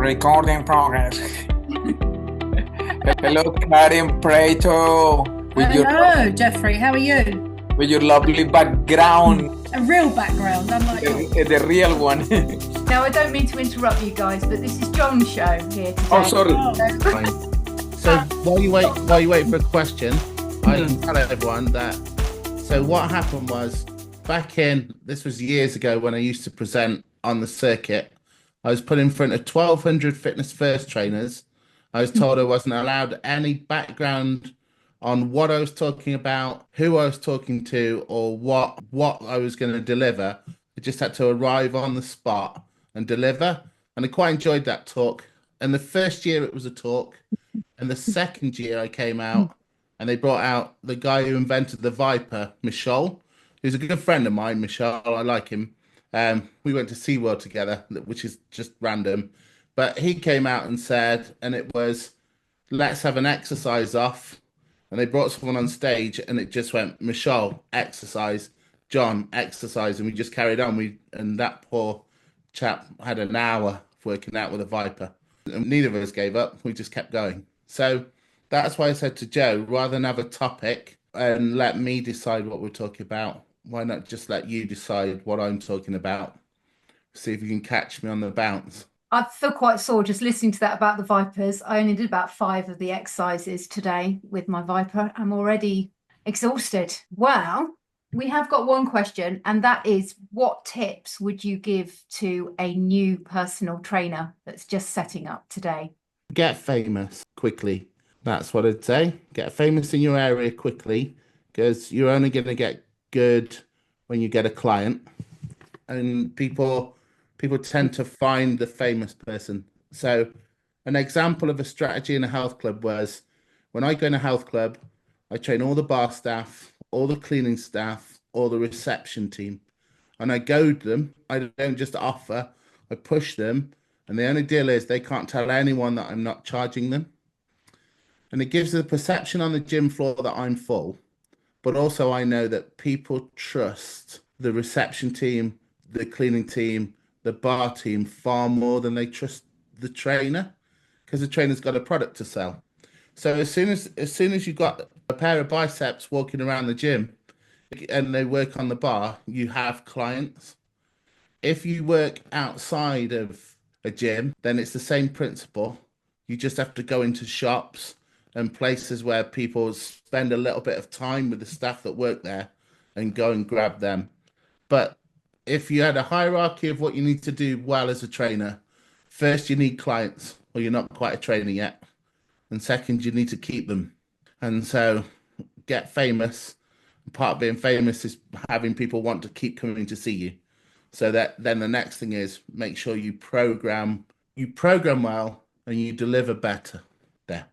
Recording progress. Hello, Karen Prato, Hello, Jeffrey. How are you? with your lovely background, A real background, unlike yours. the real one. Now, I don't mean to interrupt you guys, but this is John's show here today. Oh, sorry. Oh, So, So while you wait for a question, I can tell everyone that. So what happened was this was years ago when I used to present on the circuit. I was put in front of 1,200 fitness first trainers. I was told I wasn't allowed any background on what I was talking about, who I was talking to, or what I was going to deliver. I just had to arrive on the spot and deliver. And I quite enjoyed that talk. And the first year it was a talk. And the second year I came out and they brought out the guy who invented the Viper, Michel, who's a good friend of mine, Michel. I like him. We went to SeaWorld together, which is just random. But he came out and said, and it was, let's have an exercise off. And they brought someone on stage and it just went, Michel, exercise, John, exercise. And we just carried on. And that poor chap had an hour working out with a Viper. And neither of us gave up. We just kept going. So that's why I said to Joe, rather than have a topic and let me decide what we're talking about, why not just let you decide what I'm talking about? See if you can catch me on the bounce. I feel quite sore just listening to that about the Vipers. I only did about 5 of the exercises today with my Viper. I'm already exhausted. Well, we have got one question, and that is, what tips would you give to a new personal trainer that's just setting up today? Get famous quickly. That's what I'd say. Get famous in your area quickly, because you're only going to get good when you get a client. And people tend to find the famous person. So an example of a strategy in a health club was, when I go in a health club, I train all the bar staff, all the cleaning staff, all the reception team, and I goad them. I don't just offer, I push them. And the only deal is they can't tell anyone that I'm not charging them. And it gives the perception on the gym floor that I'm full. But also I know that people trust the reception team, the cleaning team, the bar team far more than they trust the trainer, because the trainer's got a product to sell. So as soon as you've got a pair of biceps walking around the gym and they work on the bar, you have clients. If you work outside of a gym, then it's the same principle. You just have to go into shops and places where people spend a little bit of time with the staff that work there and go and grab them. But if you had a hierarchy of what you need to do well as a trainer, first you need clients, or you're not quite a trainer yet. And second, you need to keep them. And so get famous. Part of being famous is having people want to keep coming to see you. So that then the next thing is make sure you program well and you deliver better. There.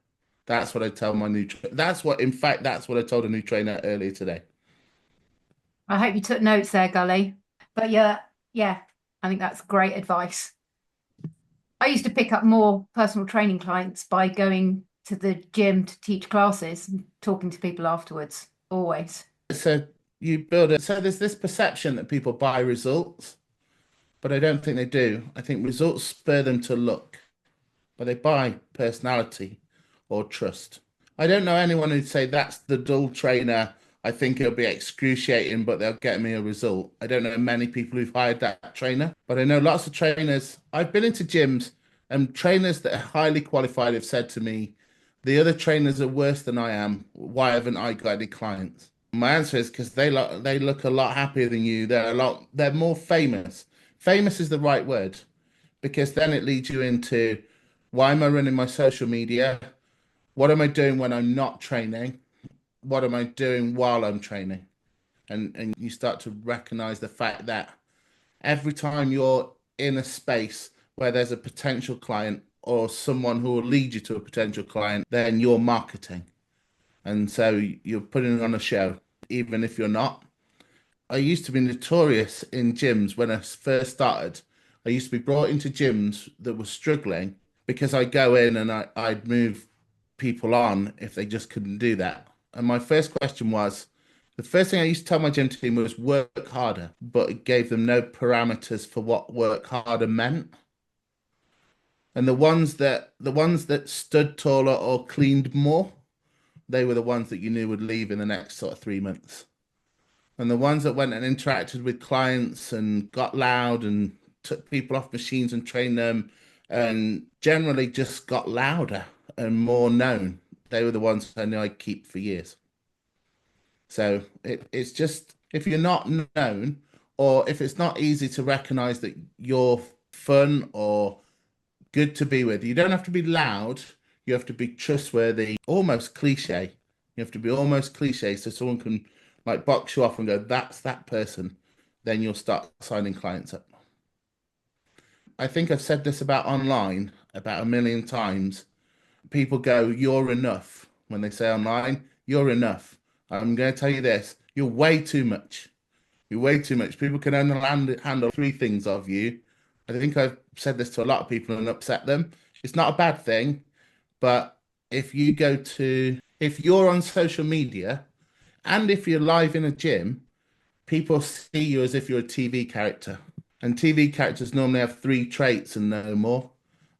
That's what I tell my new that's what I told a new trainer earlier today. I hope you took notes there, Gully. But yeah, I think that's great advice. I used to pick up more personal training clients by going to the gym to teach classes and talking to people afterwards, always. So you build it. So there's this perception that people buy results, but I don't think they do. I think results spur them to look, but they buy personality or trust. I don't know anyone who'd say that's the dull trainer. I think it'll be excruciating, but they'll get me a result. I don't know many people who've hired that trainer, but I know lots of trainers. I've been into gyms and trainers that are highly qualified have said to me, the other trainers are worse than I am. Why haven't I got any clients? My answer is because they look a lot happier than you. They're more famous. Famous is the right word, because then it leads you into, why am I running my social media? What am I doing when I'm not training? What am I doing while I'm training? And you start to recognize the fact that every time you're in a space where there's a potential client or someone who will lead you to a potential client, then you're marketing. And so you're putting on a show, even if you're not. I used to be notorious in gyms when I first started. I used to be brought into gyms that were struggling because I go in and I'd move people on if they just couldn't do that. And my first question was, the first thing I used to tell my gym team was work harder, but it gave them no parameters for what work harder meant. And the ones that stood taller or cleaned more, they were the ones that you knew would leave in the next sort of 3 months. And the ones that went and interacted with clients and got loud and took people off machines and trained them and generally just got louder and more known, they were the ones I knew I'd keep for years. So it's just, if you're not known, or if it's not easy to recognize that you're fun or good to be with, you don't have to be loud. You have to be trustworthy, almost cliche. You have to be almost cliche so someone can like box you off and go, that's that person. Then you'll start signing clients up. I think I've said this about online about 1 million times. People go, you're enough. When they say online, you're enough. I'm going to tell you this, you're way too much. You're way too much. People can only handle 3 things of you. I think I've said this to a lot of people and upset them. It's not a bad thing, but if you're on social media and if you're live in a gym, people see you as if you're a TV character. And TV characters normally have 3 traits and no more.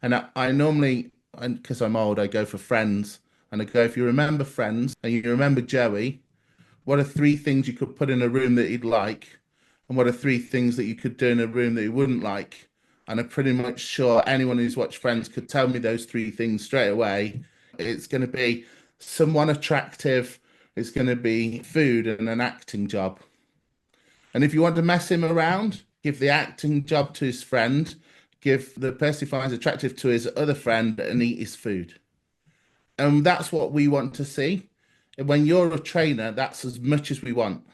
And I normally, because I'm old, I go for Friends. And I go, if you remember Friends and you remember Joey, what are 3 things you could put in a room that he'd like? And what are 3 things that you could do in a room that he wouldn't like? And I'm pretty much sure anyone who's watched Friends could tell me those 3 things straight away. It's going to be someone attractive. It's going to be food and an acting job. And if you want to mess him around, give the acting job to his friend, give the person he finds attractive to his other friend and eat his food. And that's what we want to see. And when you're a trainer, that's as much as we want.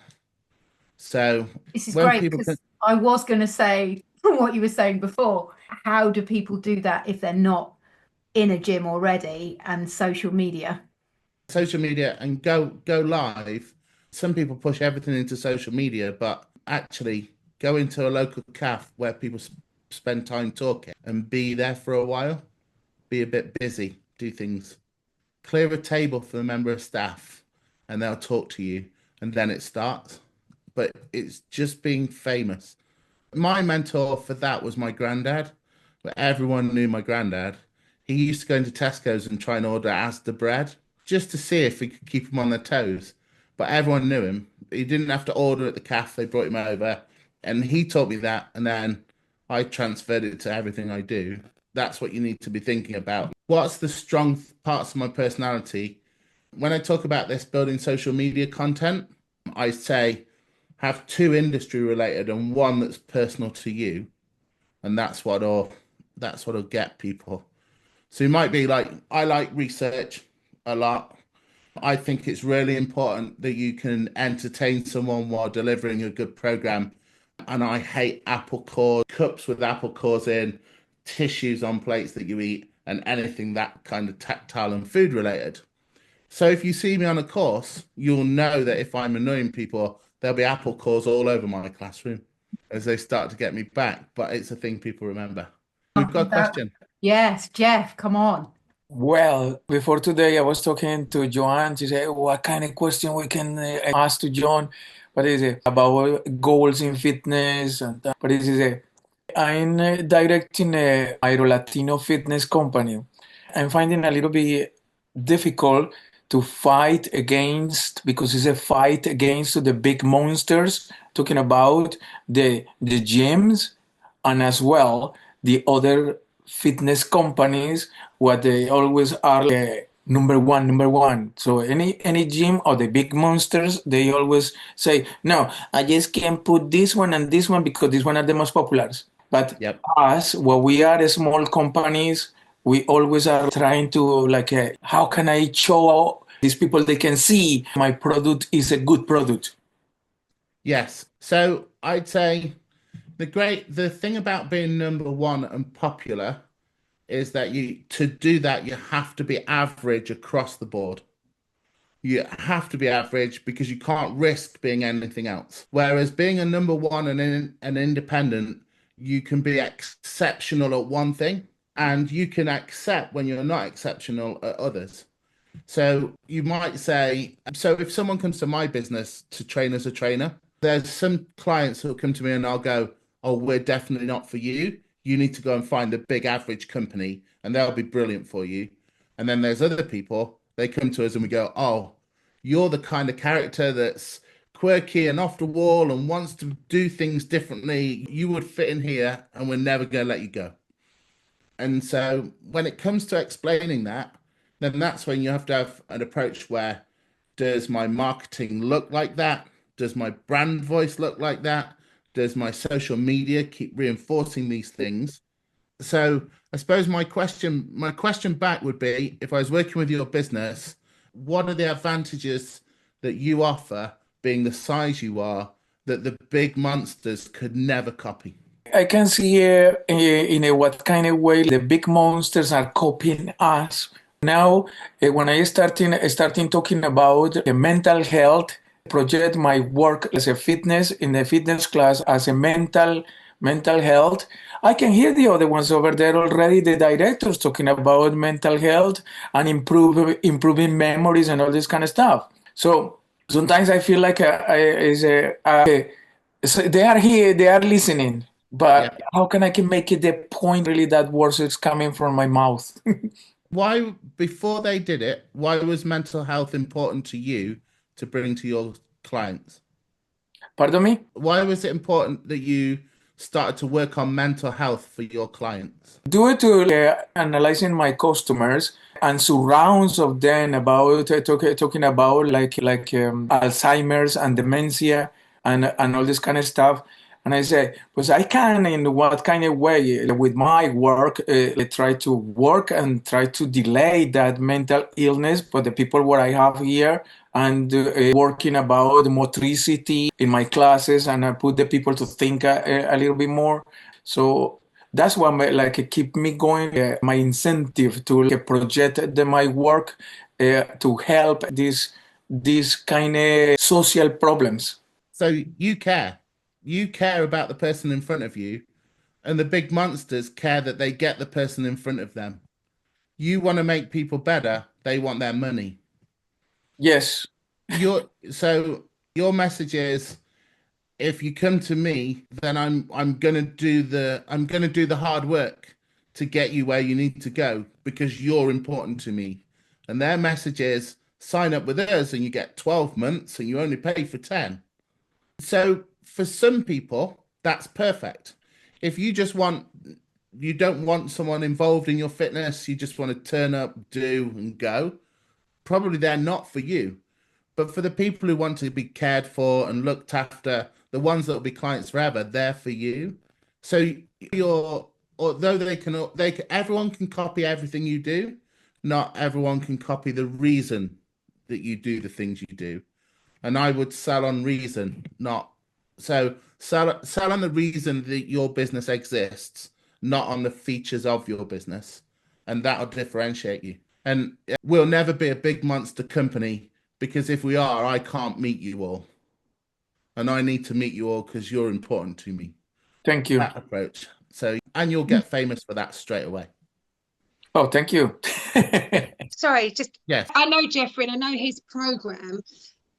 So This is when great people because I was going to say what you were saying before. How do people do that if they're not in a gym already and social media? Social media and go live. Some people push everything into social media, but actually go into a local cafe where people spend time talking and be there for a while. Be a bit busy, do things. Clear a table for the member of staff and they'll talk to you and then it starts. But it's just being famous. My mentor for that was my granddad, but everyone knew my granddad. He used to go into Tesco's and try and order Asda bread just to see if he could keep them on their toes. But everyone knew him. He didn't have to order at the cafe. They brought him over and he taught me that. And then I transferred it to everything I do. That's what you need to be thinking about. What's the strong parts of my personality? When I talk about this building social media content, I say have 2 industry related and 1 that's personal to you. And that's what'll get people. So you might be like, I like research a lot. I think it's really important that you can entertain someone while delivering a good program. And I hate apple cores, cups with apple cores in, tissues on plates that you eat, and anything that kind of tactile and food related. So if you see me on a course, you'll know that if I'm annoying people, there'll be apple cores all over my classroom as they start to get me back. But it's a thing people remember. We've got a question. Yes, Jeff, come on. Well, before today, I was talking to Joanne. She said, what kind of question we can ask to John? What is it? About goals in fitness. And that. But it is I'm directing a Aero Latino fitness company. I'm finding a little bit difficult to fight against, because it's a fight against the big monsters, talking about the gyms and as well the other fitness companies, what they always are number one. So any gym or the big monsters, they always say, no, I just can't put this one and this one because this one are the most popular. But Yep. us, what we are small companies, we always are trying to how can I show these people they can see my product is a good product? Yes. So I'd say the thing about being number 1 and popular is that to do that, you have to be average across the board. You have to be average because you can't risk being anything else. Whereas being a number 1 and an independent, you can be exceptional at one thing and you can accept when you're not exceptional at others. So you might say, so if someone comes to my business to train as a trainer, there's some clients who will come to me and I'll go, oh, we're definitely not for you. you need to go and find a big average company and they'll be brilliant for you. And then there's other people, they come to us and we go, oh, you're the kind of character that's quirky and off the wall and wants to do things differently. You would fit in here and we're never going to let you go. And so when it comes to explaining that, then that's when you have to have an approach where, does my marketing look like that? Does my brand voice look like that? Does my social media keep reinforcing these things? So I suppose my question back would be, if I was working with your business, what are the advantages that you offer, being the size you are, that the big monsters could never copy? I can see in a what kind of way the big monsters are copying us. Now, when I starting talking about mental health, project my work as a fitness in the fitness class as a mental health, I can hear the other ones over there already, the directors talking about mental health and improving memories and all this kind of stuff. So sometimes I feel like they are here, they are listening, but how can I make it the point really that words is coming from my mouth? Why, before they did it, why was mental health important to you to bring to your clients? Pardon me? Why was it important that you started to work on mental health for your clients? Due to analyzing my customers and surrounds of them about talking about like Alzheimer's and dementia and all this kind of stuff. And I say, because I can, in what kind of way, with my work, try to work and try to delay that mental illness. But the people what I have here and working about motricity in my classes, and I put the people to think a little bit more. So that's what keep me going. My incentive to project my work to help these kind of social problems. So you care. You care about the person in front of you, and the big monsters care that they get the person in front of them. You want to make people better. They want their money. Yes. So your message is, if you come to me, then I'm gonna do the hard work to get you where you need to go because you're important to me. And their message is, sign up with us and you get 12 months and you only pay for 10. So for some people, that's perfect. If you don't want someone involved in your fitness, you just want to turn up, do and go, probably they're not for you. But for the people who want to be cared for and looked after, the ones that will be clients forever, they're for you. So although everyone can copy everything you do, not everyone can copy the reason that you do the things you do. And I would sell on reason, not so sell on the reason that your business exists, not on the features of your business, and that'll differentiate you. And we'll never be a big monster company, because if we are, I can't meet you all, and I need to meet you all because you're important to me. Thank you. That approach. So, and you'll get famous for that straight away. Oh, thank you. Sorry, yes. I know Jeffrey and I know his program.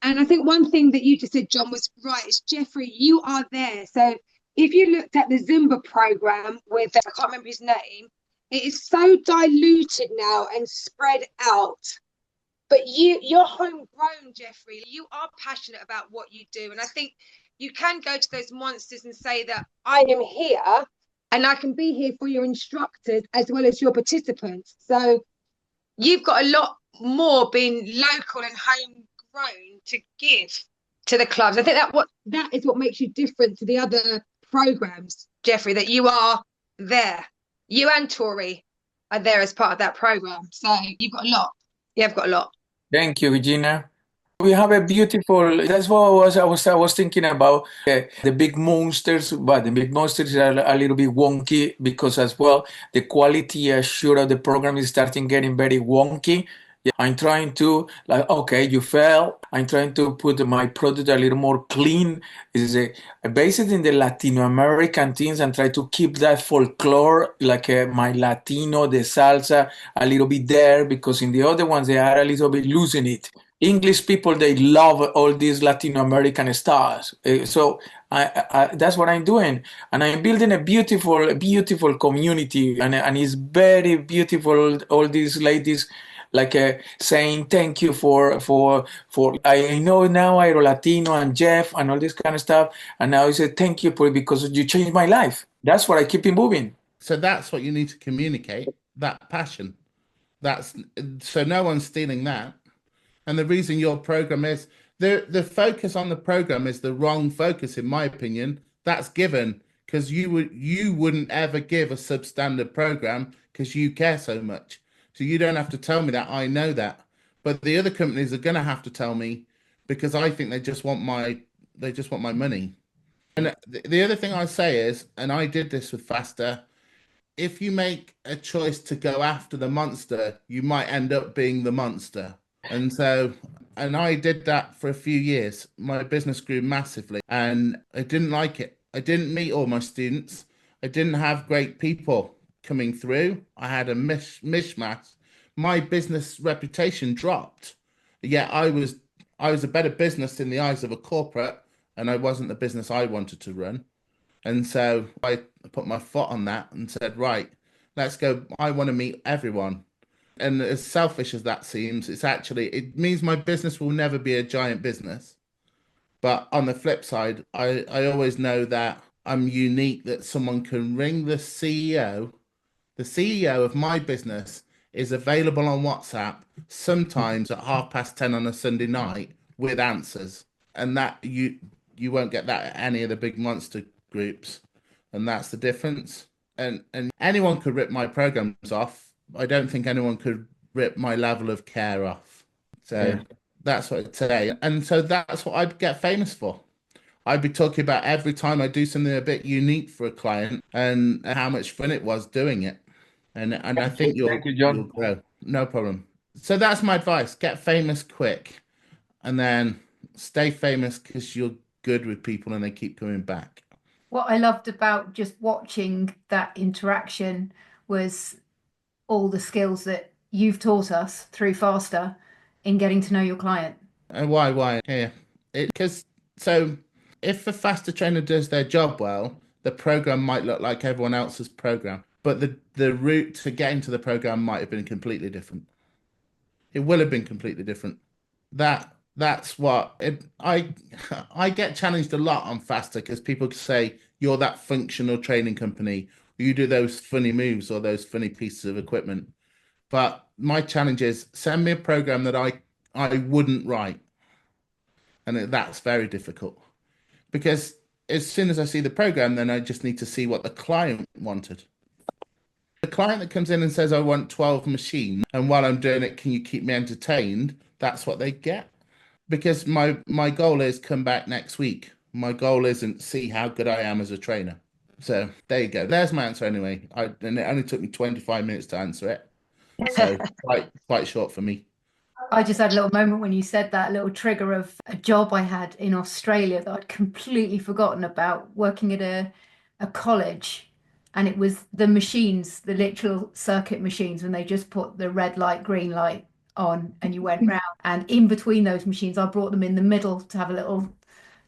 And I think one thing that you just said, John, was right. It's Jeffrey, you are there. So if you looked at the Zumba program with, I can't remember his name, it is so diluted now and spread out. But you're homegrown, Jeffrey. You are passionate about what you do. And I think you can go to those monsters and say that I am here and I can be here for your instructors as well as your participants. So you've got a lot more being local and homegrown to give to the clubs. I think that is what makes you different to the other programs, Jeffrey, that you are there. You and Tori are there as part of that program. So you've got a lot. You have got a lot. Thank you, Regina. We have a beautiful, that's what I was thinking about, the big monsters, but the big monsters are a little bit wonky because as well, the quality assured of the program is starting getting very wonky. I'm trying to, okay, you fell. I'm trying to put my product a little more clean. I base it in the Latino American things and try to keep that folklore, like my Latino, the salsa, a little bit there, because in the other ones, they are a little bit losing it. English people, they love all these Latino American stars. So that's what I'm doing, and I'm building a beautiful community, and it's very beautiful. All these ladies, like saying thank you for I know now Aero Latino and Jeff and all this kind of stuff, and now I say thank you because you changed my life. That's what I keep it moving. So that's what you need to communicate, that passion. That's so no one's stealing that. And the reason your program is the focus on the program is the wrong focus, in my opinion. That's given because you wouldn't ever give a substandard program because you care so much. So you don't have to tell me that. I know that. But the other companies are going to have to tell me because I think they just want my money. And the other thing I say is, and I did this with Faster, if you make a choice to go after the monster, you might end up being the monster. And I did that for a few years. My business grew massively and I didn't like it. I didn't meet all my students. I didn't have great people coming through. I had a mishmash. My business reputation dropped. Yet I was a better business in the eyes of a corporate, and I wasn't the business I wanted to run. And so I put my foot on that and said, right, let's go. I want to meet everyone. And as selfish as that seems, it means my business will never be a giant business. But on the flip side, I always know that I'm unique, that someone can ring the CEO. The CEO of my business is available on WhatsApp sometimes at 10:30 on a Sunday night with answers. And that you won't get that at any of the big monster groups. And that's the difference. And anyone could rip my programs off. I don't think anyone could rip my level of care off. So that's what I'd say. And so that's what I'd get famous for. I'd be talking about every time I do something a bit unique for a client and how much fun it was doing it. And I think Thank you, John. you'll grow. No problem. So that's my advice. Get famous quick and then stay famous because you're good with people and they keep coming back. What I loved about just watching that interaction was all the skills that you've taught us through Faster in getting to know your client. And why? Yeah. Because so if a Faster trainer does their job well, the program might look like everyone else's program, but the route to getting to the program might have been completely different. It will have been completely different. That's what I get challenged a lot on Faster because people say you're that functional training company. You do those funny moves or those funny pieces of equipment. But my challenge is send me a program that I wouldn't write. And that's very difficult because as soon as I see the program, then I just need to see what the client wanted. The client that comes in and says, I want 12 machines. And while I'm doing it, can you keep me entertained? That's what they get. Because my goal is come back next week. My goal isn't see how good I am as a trainer. So there you go. There's my answer anyway. And it only took me 25 minutes to answer it. So quite short for me. I just had a little moment when you said that, little trigger of a job I had in Australia that I'd completely forgotten about, working at a college. And it was the machines, the literal circuit machines, when they just put the red light, green light on and you went round. And in between those machines, I brought them in the middle to have a little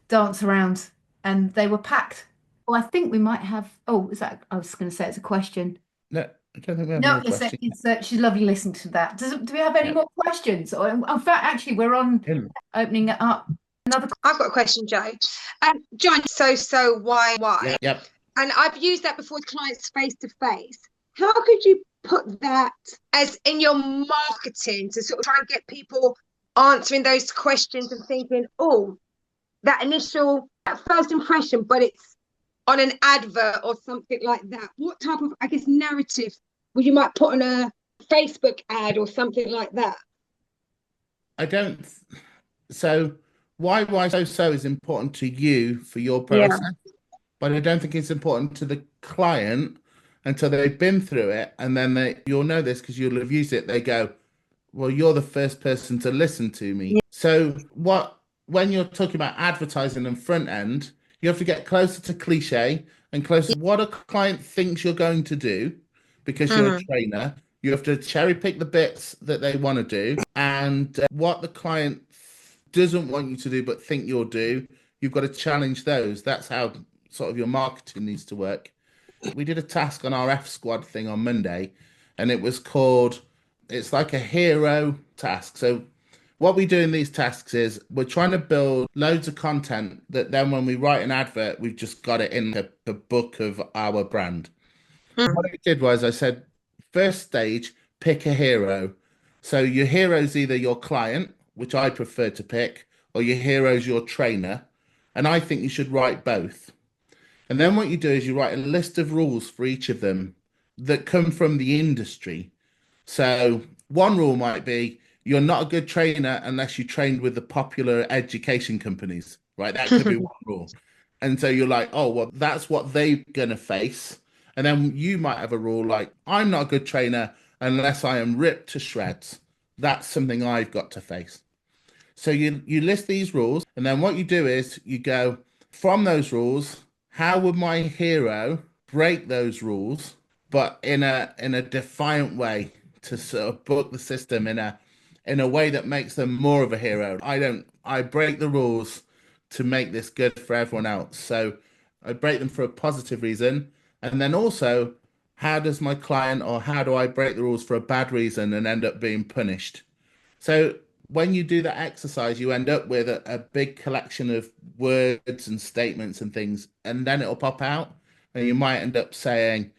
dance around and they were packed. Well, I think we might have. Oh, is that? I was going to say it's a question. No, I don't think we have No, more questions. she's lovely listening to that. Do we have any more questions? Or in fact, actually, we're on opening it up. Another. I've got a question, Joe. John, so why? Yep. And I've used that before with clients face to face. How could you put that as in your marketing to sort of try and get people answering those questions and thinking, oh, that first impression, but it's on an advert or something like that? What type of, I guess, narrative would you might put on a Facebook ad or something like that? I don't. So why so is important to you for your process, but I don't think it's important to the client until they've been through it, and then you'll know this because you'll have used it. They go, well, you're the first person to listen to me. So when you're talking about advertising and front end, you have to get closer to cliche and closer to what a client thinks you're going to do because you're a trainer. You have to cherry pick the bits that they want to do and what the client doesn't want you to do but think you'll do, you've got to challenge those. That's how sort of your marketing needs to work. We did a task on our F Squad thing on Monday, and it was called, it's like a hero task. So what we do in these tasks is we're trying to build loads of content that then when we write an advert, we've just got it in the book of our brand. What I did was I said, first stage, pick a hero. So your hero is either your client, which I prefer to pick, or your hero is your trainer. And I think you should write both. And then what you do is you write a list of rules for each of them that come from the industry. So one rule might be, you're not a good trainer unless you trained with the popular education companies, right? That could be one rule. And so you're like, oh, well, that's what they're going to face. And then you might have a rule like, I'm not a good trainer unless I am ripped to shreds. That's something I've got to face. So you list these rules. And then what you do is you go, from those rules, how would my hero break those rules, but in a defiant way to sort of book the system in a way that makes them more of a hero? I break the rules to make this good for everyone else. So I break them for a positive reason. And then also, how does my client, or how do I break the rules for a bad reason and end up being punished? So when you do that exercise, you end up with a big collection of words and statements and things, and then it'll pop out. And you might end up saying,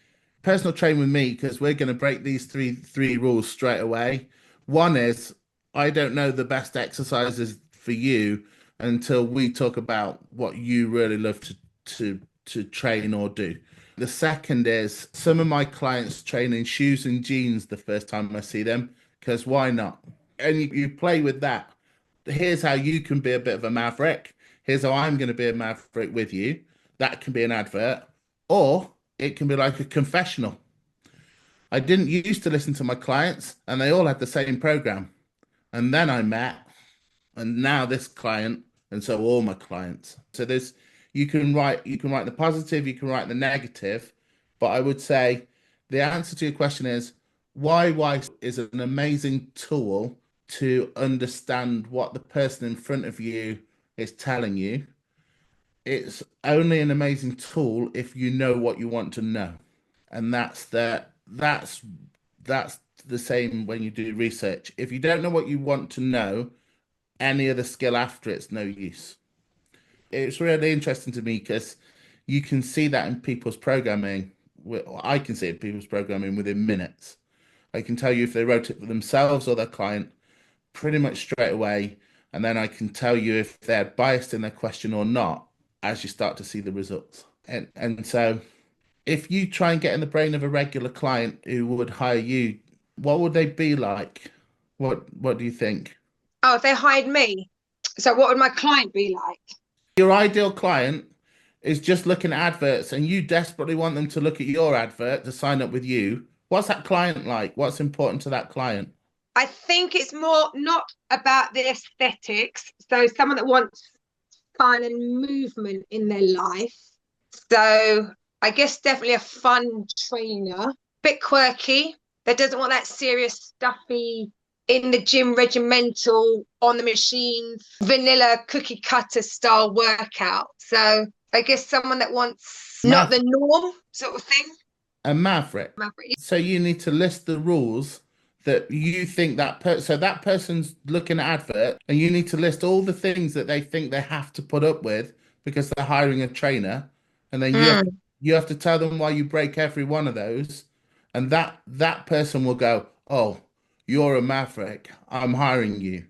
personal train with me, because we're going to break these three rules straight away. One is, I don't know the best exercises for you until we talk about what you really love to train or do. The second is, some of my clients train in shoes and jeans the first time I see them, because why not? And you play with that. Here's how you can be a bit of a maverick. Here's how I'm going to be a maverick with you. That can be an advert. Or it can be like a confessional. I didn't used to listen to my clients, and they all had the same program. And then I met, and now this client, and so all my clients. So you can write the positive, you can write the negative, but I would say the answer to your question is, why is an amazing tool to understand what the person in front of you is telling you. It's only an amazing tool if you know what you want to know. And that's the same when you do research. If you don't know what you want to know, any other skill after it's no use. It's really interesting to me because you can see that in people's programming. I can see it in people's programming within minutes. I can tell you if they wrote it for themselves or their client pretty much straight away. And then I can tell you if they're biased in their question or not as you start to see the results. And so if you try and get in the brain of a regular client who would hire you, what would they be like? What do you think? Oh, if they hired me. So what would my client be like? Your ideal client is just looking at adverts and you desperately want them to look at your advert to sign up with you. What's that client like? What's important to that client? I think it's more not about the aesthetics. So someone that wants fun and movement in their life. So I guess definitely a fun trainer, bit quirky, that doesn't want that serious, stuffy, in the gym, regimental, on the machines, vanilla cookie cutter style workout. So I guess someone that wants not the norm sort of thing. A maverick. So you need to list the rules that you think so that person's looking at advert, and you need to list all the things that they think they have to put up with because they're hiring a trainer, and then you have to tell them why you break every one of those, and that person will go, oh, you're a maverick, I'm hiring you.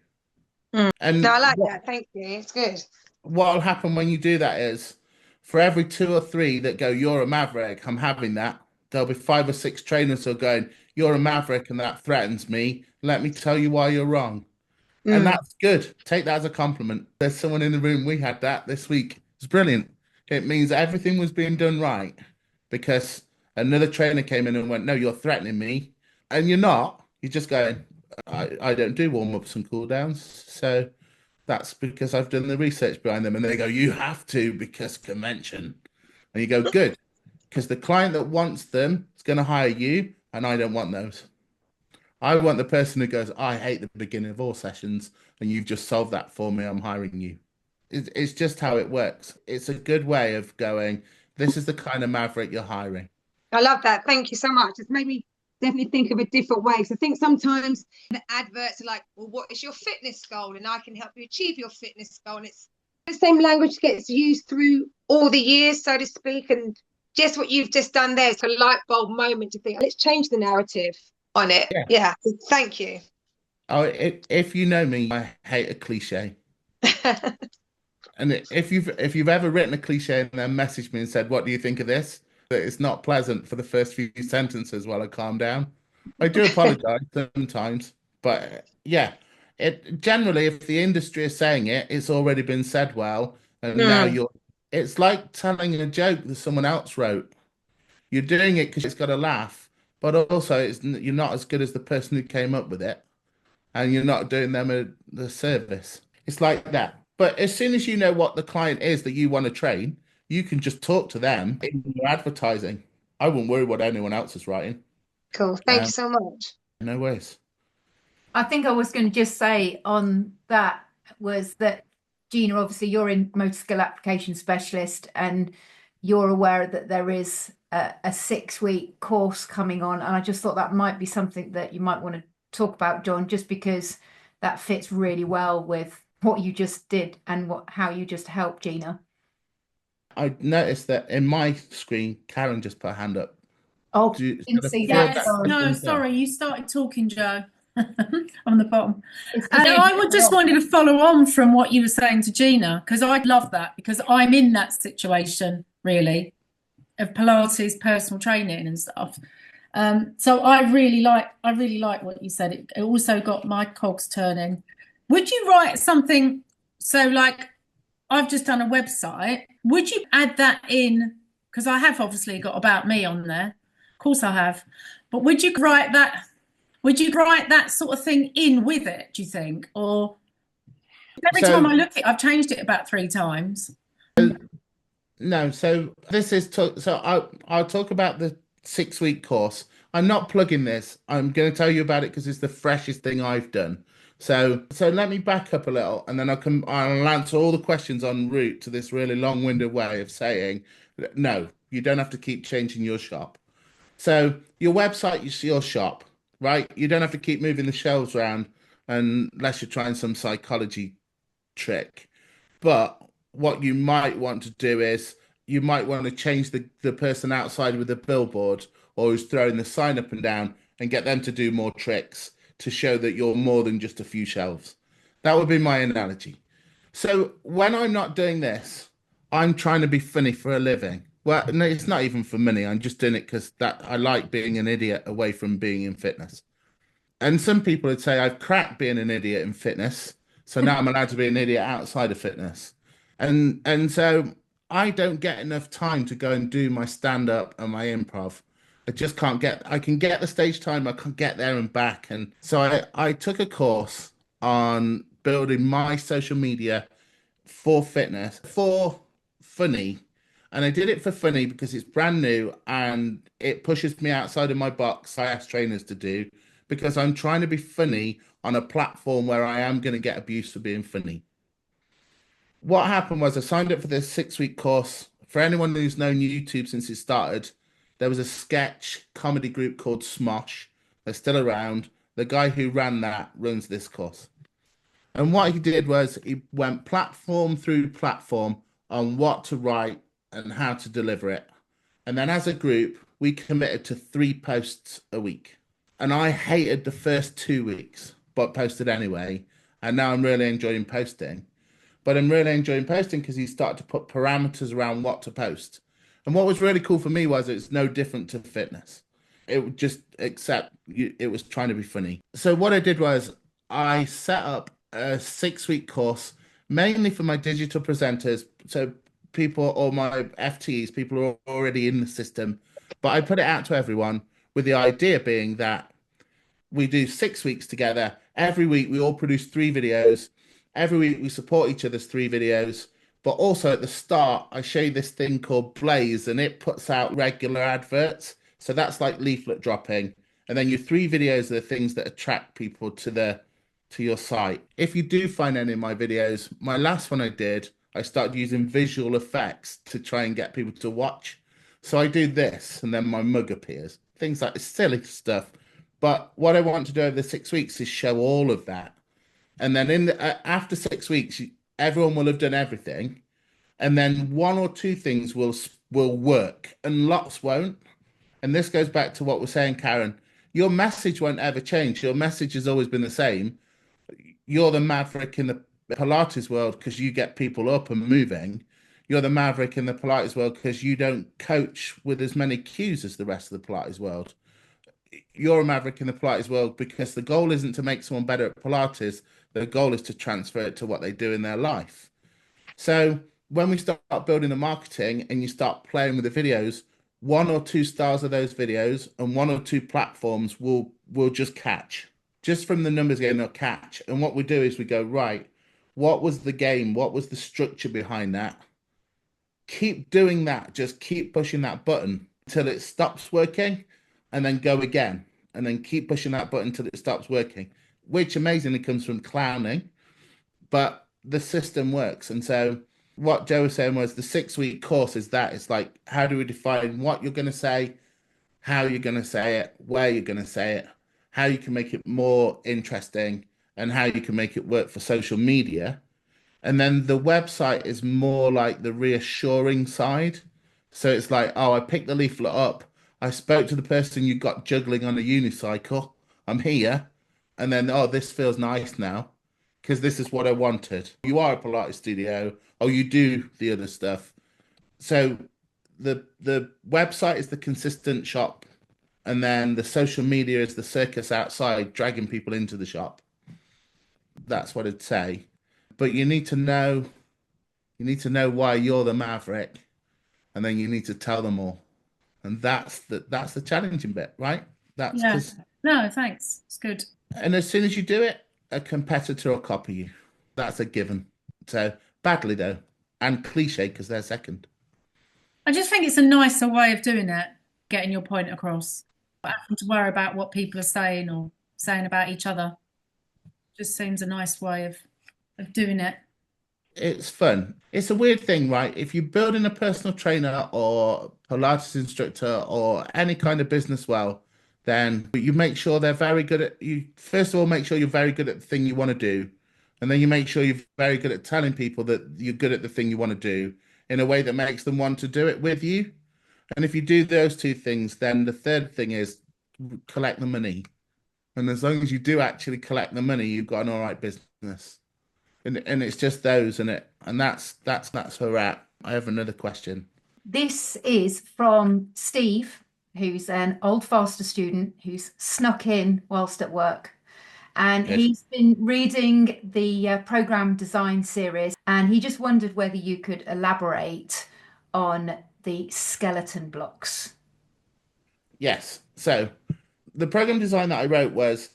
And no, I like that. Thank you. It's good. What'll happen when you do that is, for every 2 or 3 that go, you're a maverick, I'm having that, there'll be 5 or 6 trainers who are going, you're a maverick and that threatens me. Let me tell you why you're wrong. And that's good. Take that as a compliment. There's someone in the room, we had that this week. It's brilliant. It means everything was being done right because another trainer came in and went, no, you're threatening me. And you're not. You're just going, I don't do warm-ups and cool-downs. So that's because I've done the research behind them. And they go, you have to because convention. And you go, good. Because the client that wants them is going to hire you, and I don't want those. I want the person who goes, I hate the beginning of all sessions, and you've just solved that for me. I'm hiring you. It's just how it works. It's a good way of going, this is the kind of maverick you're hiring. I love that. Thank you so much. It's made me definitely think of a different way. So I think sometimes the adverts are like, well, what is your fitness goal? And I can help you achieve your fitness goal. And it's the same language gets used through all the years, so to speak. And just what you've just done there is a light bulb moment to think, let's change the narrative on it. Yeah. Thank you. Oh, if you know me, I hate a cliche. And if you've ever written a cliche and then messaged me and said, what do you think of this? That it's not pleasant for the first few sentences while I calm down. I do apologize sometimes, but yeah, it generally, if the industry is saying it, it's already been said well, and now it's like telling a joke that someone else wrote. You're doing it because it's got a laugh, but also you're not as good as the person who came up with it, and you're not doing them the service. It's like that. But as soon as you know what the client is that you want to train, you can just talk to them in your advertising. I wouldn't worry what anyone else is writing. Cool. Thank you so much. No worries. I think I was going to just say on that was that, Gina, obviously you're in motor skill application specialist and you're aware that there is a 6-week course coming on. And I just thought that might be something that you might want to talk about, John, just because that fits really well with what you just did and how you just helped Gina. I noticed that in my screen, Karen just put a hand up. Oh, Yes. No, sorry, you started talking, Joe. On the bottom. And I just wanted to follow on from what you were saying to Gina, because I love that, because I'm in that situation, really, of Pilates personal training and stuff. So I really like what you said. It also got my cogs turning. Would you write something, so like I've just done a website, would you add that in? Because I have obviously got about me on there. Of course I have. But would you write that sort of thing in with it, do you think? Or every time I look at it, I've changed it about 3 times. No, so this is I'll talk about the 6-week course. I'm not plugging this. I'm going to tell you about it because it's the freshest thing I've done. So let me back up a little, and then I'll answer all the questions en route to this really long-winded way of saying, no, you don't have to keep changing your shop. So your website is your shop, right? You don't have to keep moving the shelves around unless you're trying some psychology trick. But what you might want to do is you might want to change the person outside with the billboard or who's throwing the sign up and down and get them to do more tricks to show that you're more than just a few shelves. That would be my analogy. So when I'm not doing this, I'm trying to be funny for a living. Well, no, it's not even for money. I'm just doing it because I like being an idiot away from being in fitness. And some people would say I've cracked being an idiot in fitness, so now I'm allowed to be an idiot outside of fitness. And so I don't get enough time to go and do my stand-up and my improv. I just can't I can get the stage time, I can't get there and back. And so I took a course on building my social media for fitness, for funny. And I did it for funny because it's brand new and it pushes me outside of my box. I ask trainers to do because I'm trying to be funny on a platform where I am going to get abuse for being funny. What happened was I signed up for this 6-week course. For anyone who's known YouTube since it started, there was a sketch comedy group called Smosh. They're still around. The guy who ran that runs this course. And what he did was he went platform through platform on what to write and how to deliver it. And then as a group, we committed to 3 posts a week. And I hated the first 2 weeks, but posted anyway. And now I'm really enjoying posting. But I'm really enjoying posting because he started to put parameters around what to post. And what was really cool for me was it's no different to fitness. It just, it was trying to be funny. So what I did was I set up a 6-week course, mainly for my digital presenters. So people, or my FTEs, people who are already in the system. But I put it out to everyone with the idea being that we do 6 weeks together. Every week we all produce 3 videos. Every week we support each other's 3 videos. But also at the start, I show you this thing called Blaze, and it puts out regular adverts. So that's like leaflet dropping. And then your 3 videos are the things that attract people to your site. If you do find any of my videos, my last one I started using visual effects to try and get people to watch. So I do this and then my mug appears. Things like silly stuff. But what I want to do over the 6 weeks is show all of that. And then after 6 weeks, everyone will have done everything. And then 1 or 2 things will work and lots won't. And this goes back to what we're saying, Karen. Your message won't ever change. Your message has always been the same. You're the maverick in the Pilates world because you get people up and moving. You're the maverick in the Pilates world because you don't coach with as many cues as the rest of the Pilates world. You're a maverick in the Pilates world because the goal isn't to make someone better at Pilates. The goal is to transfer it to what they do in their life. So when we start building the marketing and you start playing with the videos, 1 or 2 styles of those videos and 1 or 2 platforms will just catch. Just from the numbers game, they'll catch. And what we do is we go, right, what was the game? What was the structure behind that? Keep doing that. Just keep pushing that button until it stops working and then go again. And then keep pushing that button until it stops working, which amazingly comes from clowning. But the system works. And so what Joe was saying was the 6-week course is that. It's like, how do we define what you're going to say, how you're going to say it, where you're going to say it, how you can make it more interesting, and how you can make it work for social media. And then the website is more like the reassuring side. So it's like, oh, I picked the leaflet up. I spoke to the person you got juggling on a unicycle. I'm here. And then, oh, this feels nice now because this is what I wanted. You are a Pilates studio. Oh, you do the other stuff. So the website is the consistent shop. And then the social media is the circus outside, dragging people into the shop. That's what I'd say. But you need to know why you're the maverick, and then you need to tell them all. And that's the challenging bit, right? No, thanks. It's good. And as soon as you do it, a competitor will copy you. That's a given. So badly though, and cliche because they're second. I just think it's a nicer way of doing it, getting your point across. Not having to worry about what people are saying or saying about each other. Just seems a nice way of doing it. It's fun. It's a weird thing, right? If you're building a personal trainer or Pilates instructor or any kind of business then you make sure they're very good at you. First of all, make sure you're very good at the thing you want to do. And then you make sure you're very good at telling people that you're good at the thing you want to do in a way that makes them want to do it with you. And if you do those 2 things, then the third thing is collect the money. And as long as you do actually collect the money, you've got an all right business. And it's just those, and that's where we're at. I have another question. This is from Steve, who's an old Faster student who's snuck in whilst at work. And Yes. he's been reading the program design series, and he just wondered whether you could elaborate on the skeleton blocks. Yes. So the program design that I wrote was,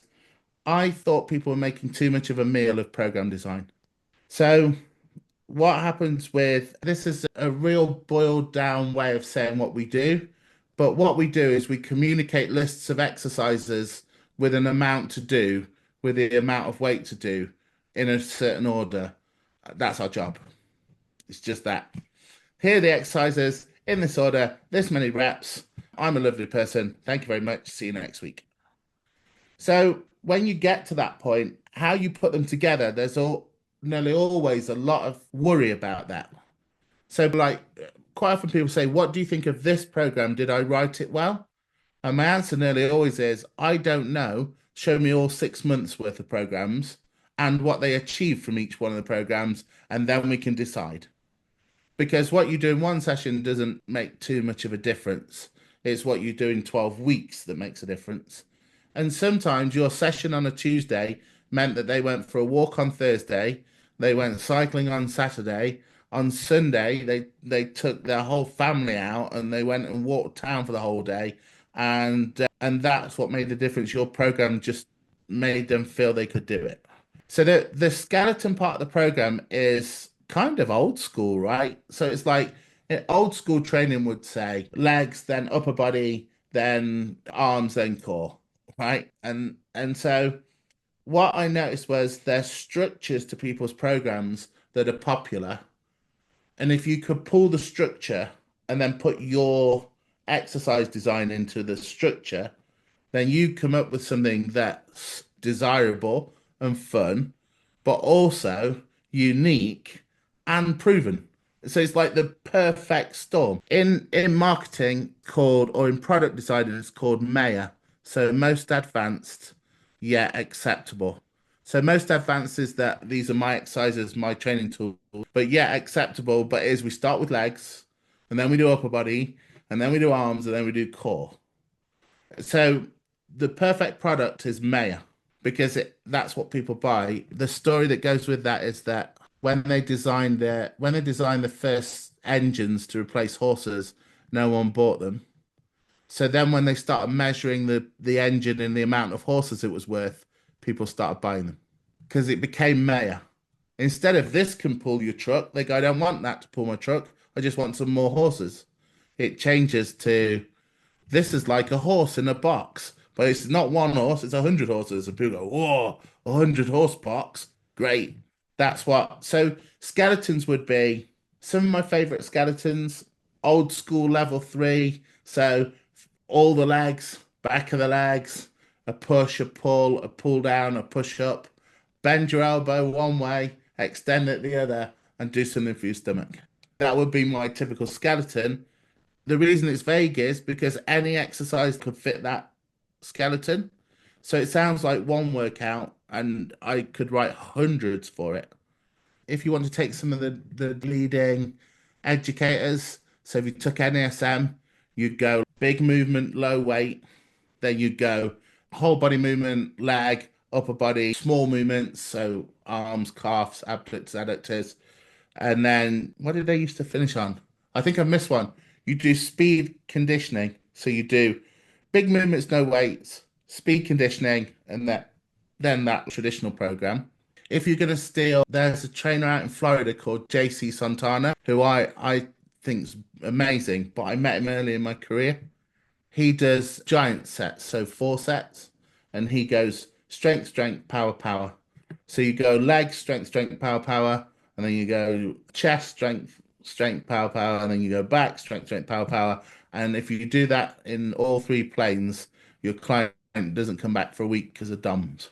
I thought people were making too much of a meal of program design. So what happens with this is a real boiled down way of saying what we do. But what we do is we communicate lists of exercises with an amount to do, with the amount of weight to do in a certain order. That's our job. It's just that. Here are the exercises in this order, this many reps. I'm a lovely person. Thank you very much. See you next week. So when you get to that point, how you put them together, there's nearly always a lot of worry about that. So like quite often people say, what do you think of this program? Did I write it well? And my answer nearly always is, I don't know. Show me all 6 months worth of programs and what they achieve from each one of the programs, and then we can decide. Because what you do in one session doesn't make too much of a difference. It's what you do in 12 weeks that makes a difference. And sometimes your session on a Tuesday meant that they went for a walk on Thursday, they went cycling on Saturday, on Sunday they took their whole family out and they went and walked town for the whole day, and that's what made the difference. Your program just made them feel they could do it. So the skeleton part of the program is kind of old school, right? So it's like old school training would say legs, then upper body, then arms, then core. right? And so what I noticed was there's structures to people's programs that are popular. And if you could pull the structure and then put your exercise design into the structure, then you come up with something that's desirable and fun, but also unique and proven. So it's like the perfect storm. In marketing called, or in product design, it's called MAYA. So most advanced yet acceptable. So most advanced is that these are my exercises, my training tools, but yet acceptable. But is we start with legs, and then we do upper body, and then we do arms, and then we do core. So the perfect product is MAYA because that's what people buy. The story that goes with that is that when they designed the first engines to replace horses, no one bought them. So then when they started measuring the engine and the amount of horses it was worth, people started buying them because it became MAYA. Instead of this can pull your truck, they go, I don't want that to pull my truck. I just want some more horses. It changes to this is like a horse in a box, but it's not one horse, it's 100 horses. And people go, whoa, 100 horse box. Great. That's what. So skeletons would be some of my favorite skeletons, old school level 3. So all the legs, back of the legs, a push, a pull down, a push up, bend your elbow one way, extend it the other, and do something for your stomach. That would be my typical skeleton. The reason it's vague is because any exercise could fit that skeleton. So it sounds like one workout, and I could write hundreds for it. If you want to take some of the leading educators, so if you took NASM, you'd go big movement, low weight, then you'd go whole body movement, leg, upper body, small movements, so arms, calves, abductors, adductors. And then what did they used to finish on? I think I missed one. You do speed conditioning. So you do big movements, no weights, speed conditioning, and then that traditional program. If you're going to steal, there's a trainer out in Florida called JC Santana, who I think's amazing, but I met him early in my career. He does giant sets, so 4 sets, and he goes strength, strength, power, power. So you go leg, strength, strength, power, power, and then you go chest, strength, strength, power, power, and then you go back, strength, strength, power, power. And if you do that in all 3 planes, your client doesn't come back for a week because of DOMS.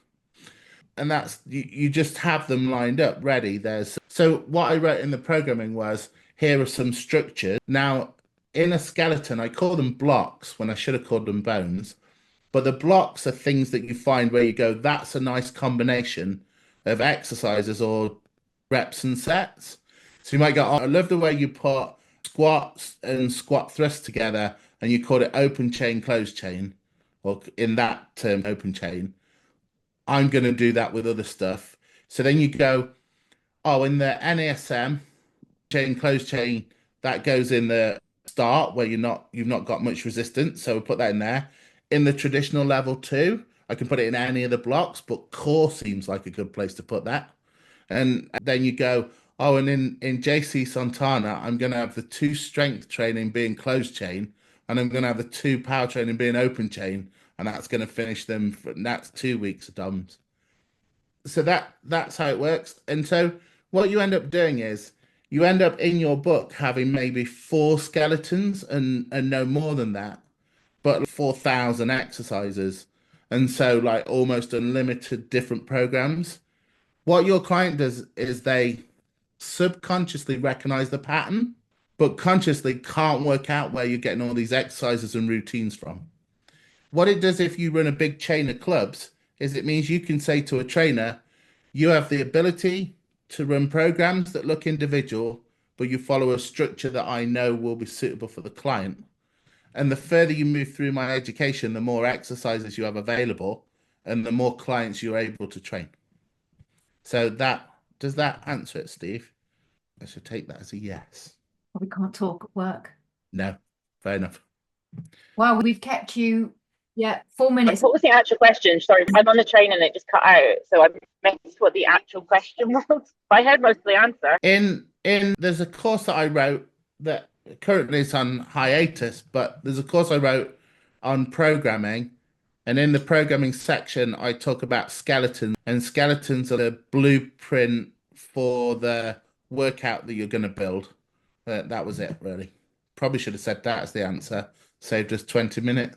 And that's you just have them lined up ready. So what I wrote in the programming was, here are some structures. Now in a skeleton, I call them blocks when I should have called them bones. But the blocks are things that you find where you go, that's a nice combination of exercises or reps and sets. So you might go, oh, I love the way you put squats and squat thrusts together and you call it open chain, closed chain, or in that term, open chain. I'm going to do that with other stuff. So then you go, oh, in the NASM, chain, closed chain, that goes in the start where you've not got much resistance. So we'll put that in there. In the traditional level 2, I can put it in any of the blocks, but core seems like a good place to put that. And then you go, oh, and in JC Santana, I'm going to have the 2 strength training being closed chain, and I'm going to have the 2 power training being open chain, and that's going to finish them. That's 2 weeks of DOMS. So that's how it works. And so what you end up doing is you end up in your book having maybe 4 skeletons and no more than that, but 4,000 exercises. And so like almost unlimited different programs. What your client does is they subconsciously recognize the pattern, but consciously can't work out where you're getting all these exercises and routines from. What it does if you run a big chain of clubs is it means you can say to a trainer, you have the ability to run programs that look individual, but you follow a structure that I know will be suitable for the client. And the further you move through my education, the more exercises you have available and the more clients you're able to train. So does that answer it, Steve? I should take that as a yes. We can't talk at work. No, fair enough. Well, we've kept you, 4 minutes. What was the actual question? Sorry, I'm on the train and it just cut out, so I missed what the actual question was. But I heard most of the answer. There's a course that I wrote that currently is on hiatus, but there's a course I wrote on programming, And in the programming section, I talk about skeletons, and skeletons are the blueprint for the workout that you're going to build. That was it, really. Probably should have said that as the answer. Saved us 20 minutes.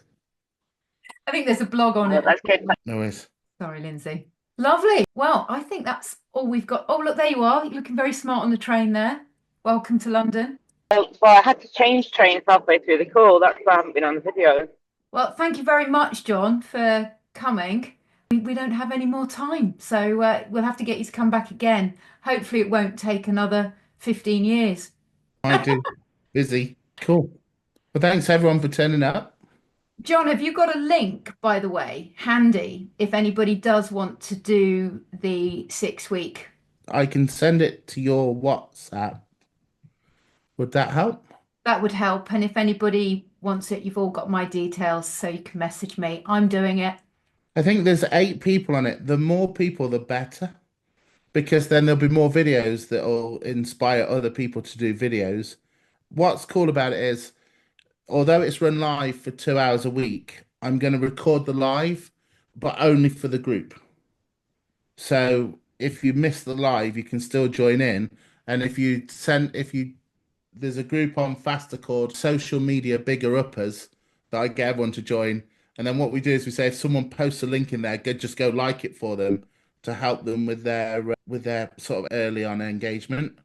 I think there's a blog on it. That's good. No worries. Sorry, Lindsay. Lovely. Well, I think that's all we've got. Oh, look, there you are. You're looking very smart on the train there. Welcome to London. Well, I had to change trains halfway through the call. That's why I haven't been on the video. Well, thank you very much, John, for coming. We don't have any more time, so we'll have to get you to come back again. Hopefully it won't take another 15 years. I do. Busy. Cool. Well, thanks everyone for turning up. John, have you got a link, by the way, handy, if anybody does want to do the 6-week? I can send it to your WhatsApp. Would that help? That would help. And if anybody wants it, you've all got my details, so you can message me. I'm doing it. I think there's 8 people on it. The more people, the better. Because then there'll be more videos that will inspire other people to do videos. What's cool about it is, although it's run live for 2 hours a week, I'm going to record the live, but only for the group. So if you miss the live, you can still join in. And there's a group on Faster called Social Media Bigger Uppers that I get everyone to join. And then what we do is we say, if someone posts a link in there, just go like it for them to help them with their sort of early on engagement.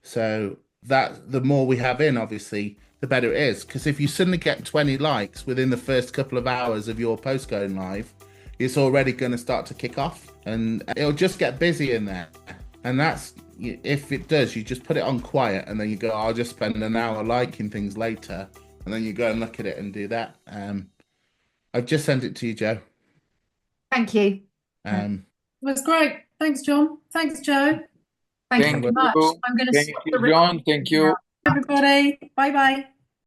So that the more we have in, obviously, the better it is. Because if you suddenly get 20 likes within the first couple of hours of your post going live, it's already going to start to kick off, and it'll just get busy in there. And that's, if it does, you just put it on quiet, and then you go, I'll just spend an hour liking things later, and then you go and look at it and do that. I've just sent it to you, Joe. Thank you. That's great. Thanks, John. Thanks, Joe. Thank you very much. I'm going to Thank you, John. Thank you. Everybody. Bye-bye.